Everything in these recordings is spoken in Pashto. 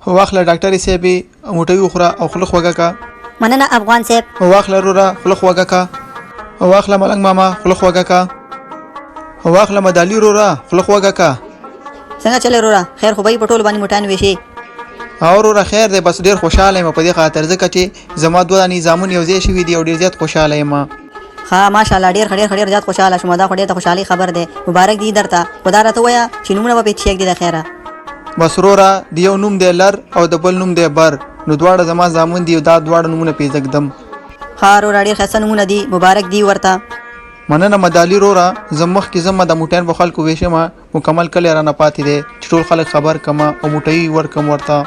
واخله ډاکټر صاحب موټی وخوره او خوله خوږه کا. مننه افغان صاحب. واخله رورا خوله خوږه کا. واخله ملنګ ماما خوله خوږه کا. واخله مدالي رورا خوله خوږه کا. څنګه چلے رورا؟ خیر خو به په ټول باندې موټان وشي. او رورا خیر دی، بس ډیر خوشاله یم په دې خاطر ځکه چې زما دوه نظامونه یو ځای شوي دي او ډیر زیات خوشاله یم. ها ماشاءالله ډیر زیات خوشاله شوم. دا خو ډیر خوشحالي خبر ده. مبارک دی درته. خدا راته ویا چې نومونه به چیک دي د خیره. بس رورا دیو نوم دی لر او د بل نوم دی بر، نو دواړه زما زامن دی او دا دواړه نومونه پیژګدم. ها رورا ډیر ښه نومونه دي، مبارک دی ورته. مننه مدالي رورا، زمخ کې زما د موټین په خلکو ویشمه مکمل کله رانه پاتې دی چې ټول خلک خبر کما او موټی ورکم ورته.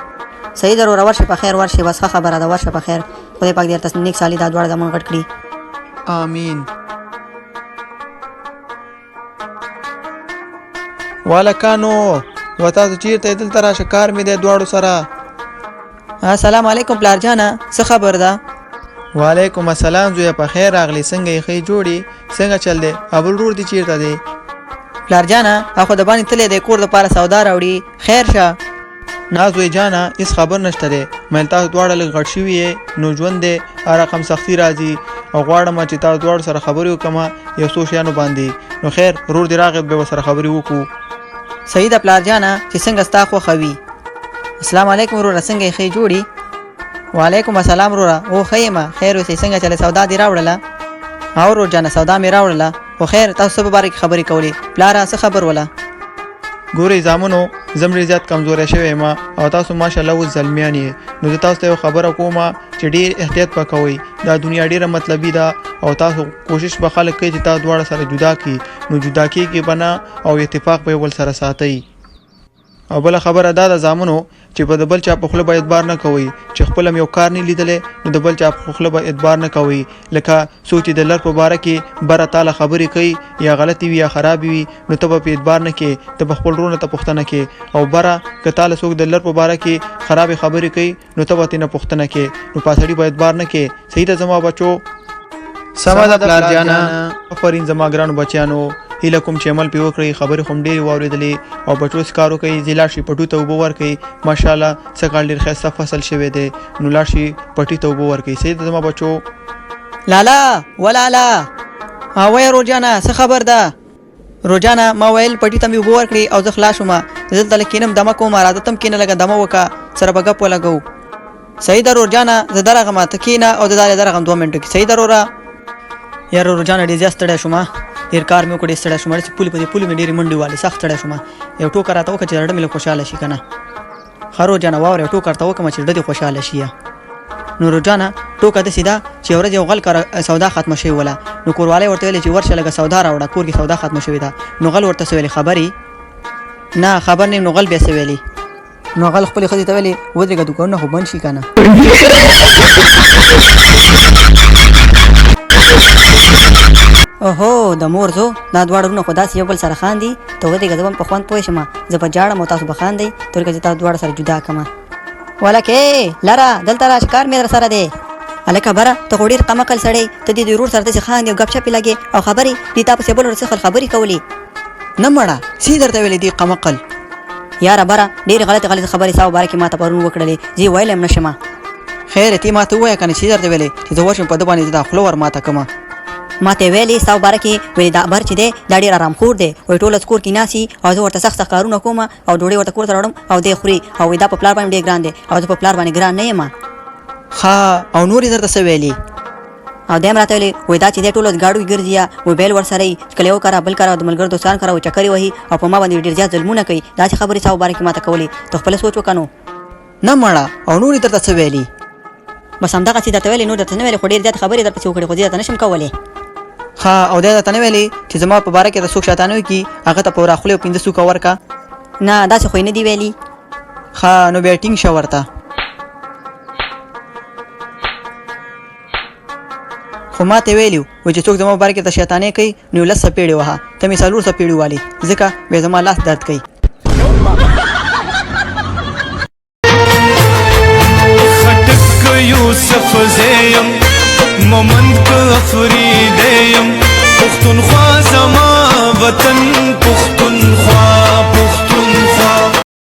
صحیح ضرور ورشه په خیر ورشه، بس خبره ده ورشه په خیر. خدای پاک دې تاسو نیک سالي دا دواړه زمون غټ کړي. آمین. والکانو وتا چیرته دلته راشه، کار مې د دواړو سره. السلام علیکم پلار جانا، څه خبر ده؟ وعلیکم السلام زویا، په خیر راغلی، څنګه یې خې جوړي، څنګه چل دی؟ ابل رور دی چیرته دی؟ پلار جانا اخو د باندې تلې د کور د پاره سودا راوړي، خیر شه. نازوی جانا هیڅ خبر نشته دی، مې تاسو دواړه لږ غټ شوي نو ژوند دی رقم سختی راځي او غواړم چې تاسو دواړو سره خبرې وکم یو څو شیانو باندې. نو خیر رور دی راغی به سره خبرې وکړو. صحیح ده پلار جانا چې څنګه ستا خو خوي. السلام علیکم رورا، څنګه خې جوړي؟ وعلیکم السلام رورا، او خیمه خیر اوسې، څنګه چله سودا دی راوړله؟ او رور جانا سودا مې راوړله. او خیر تاسو په باره کې خبرې کولې، پلاره څه خبر ولا؟ ګورې زامنو زمري زیات کمزورې شوی ما او تاسو ماشاءالله و زلمیان یې، نو تاسو ته خبره کومه چې ډیر احتیاط وکوئ. دا دنیا ډیره مطلبي ده او تاسو کوشش به خلک کوي چې تاسو دواړه سره جدا کړي، نو جدا کېږي بنا او اتفاق به ول سره ساتي. او بل خبره دا د زامنو چې په د بل چا په خله به اعتبار نه کوي، چې خپل یو کار نه لیدلې نو د بل چا په خله به اعتبار نه کوي. لکه سوچ د لر په باره کې بره تعالی خبرې کوي یا غلطي وي یا خراب وي نو ته به په اعتبار نه کې، ته په خپل رونه ته پوښتنه کې. او بره که تعالی څوک د لر په باره کې خراب خبرې کوي نو ته به تنه پوښتنه کې، نو پاسړي به اعتبار نه کې. صحیح ده زما بچو؟ سما ده پلار جانا. افرین زما ګرانو بچیانو، هیله کوم چې عمل پې وکړئ. خبرې خو ډېرې واورېدلې او بچو کار وکړئ، ځې لاړ شي پټو ته اوبه ورکړئ. ماشاءالله سږکال ډېر ښایسته فصل شوی دی، نو لاړ شي پټي ته اوبه ورکړئ. صحیح ده زما بچو؟ لالا ولالا وای روجانا څه خبر ده؟ روجانا ما ویل پټي ته مې اوبه ورکړي او زه خلاص شوم. دلته کینم دمه کوم، راځه تم کینه لګه دمه وکړه، سره به ګپ ولګو. صحیح ده روجانا، زه درغم ته کینه او د درغم 2 منټو کې. صحیح ده رورا؟ یار روجانا ډېر زیات ستړی شوم، ډېر کار مې وکړ، ستړی شوم چې پولې په دې پولې مې ډېرې منډې والې، سخت ستړی شوم. یو ټوکر راته وکړه چې زړه مې خوشحاله شي که نه؟ ښه روجانا واوره، یو ټوکر ته وکړم چې زړه دې خوشحاله شي. نو روجانا ټوکه داسې ده چې یو ورځ یو غل سودا ختمه شوې وله، نو کوروالی ورته ویلې چې ورشه لږه سودا راوړه، کور کې سودا ختمه شوې ده. نو غل ورته څه ویلې خبرې نه خبر نه. نو غل بیا څه ویلې؟ نو غل خپلې ښځې ته ویلې ودرېږه دوکانونه خو بند شي که نه. اوهو د مور زو دا دواړه ورونه خو داسې یو بل سره خاندي، ته ودرېږه زه به په خوند پوه شم، زه به جاړم او تاسو به خاندئ، تر که چې تاسو دواړه سره جدا کړم. ولکې لره دلته راشه، کار مې در سره دی. هلکه بره ته خو ډېر قمقل سړی، ته دې د ورور سره داسې خاندې او ګپ شپې لګې او خبرې دې تا پسې بل ورڅخه خبرې کولې. نه مړه سی درته ویلې دې قمقل. یاره بره ډېرې غلطې خبرې ستا په باره کې ما ته پرون وکړلې، زه ویلی هم نه شم. خیر تی ما ته ووایه که نه چې درته ویلې چې زه ورشم په ده باندې دا خوله ور ماته کړمه. ما ته ویلې ستا په باره کې ویلې دا بر چې دی دا ډېر ارامخور دی، وایي ټوله کور کې ناستي او زه ورته سخت کارونه کوم او ډوډۍ ورته کور ته راوړم او دی خوري، او وایي دا په پلار باندې ډېر ګران دی او زه په پلار باندې ګران نه یم. ښه او نور یې درته څه ویلي؟ او دی هم راته ویلې وایي دا چې دی ټوله ګاډو ګرځي یا موبایل ورسره یي، کله یو کاره بل کاره د ملګرو دوستان کاره چکرې وهي او په ما باندې ډېر زیات ظلمونه کوي. داسې خبرې ستا په باره کې ما ته کولې، ته خپله سوچ وکړه. نو نه مړه او نور یې درته څه ویلي؟ بس همدغسې درته ویلې، نور درته نه ویلې، خو ډېر زیات خبرې درپسې وکړې خو زه درته نه شم کولی. ښه او دی درته نه ویلې چې زما په باره کې د څوک شیطانه وکړي هغه ته په راخولې او 5 سوکه ورکړه؟ نه داسې خو یې نه دي ویلي. ښه نو بیا ټینګ شه ورته. خو ما ته ویلي و چې څوک زما په باره کې د شیطانۍ کوي نو 10 څپېړې وهه، ته مې 4 څپېړې والې، ځکه بیا زما لاس درد کوي. خټک یوسف زیم مومند که افریدیم، پختونخوا زما وطن پختونخوا.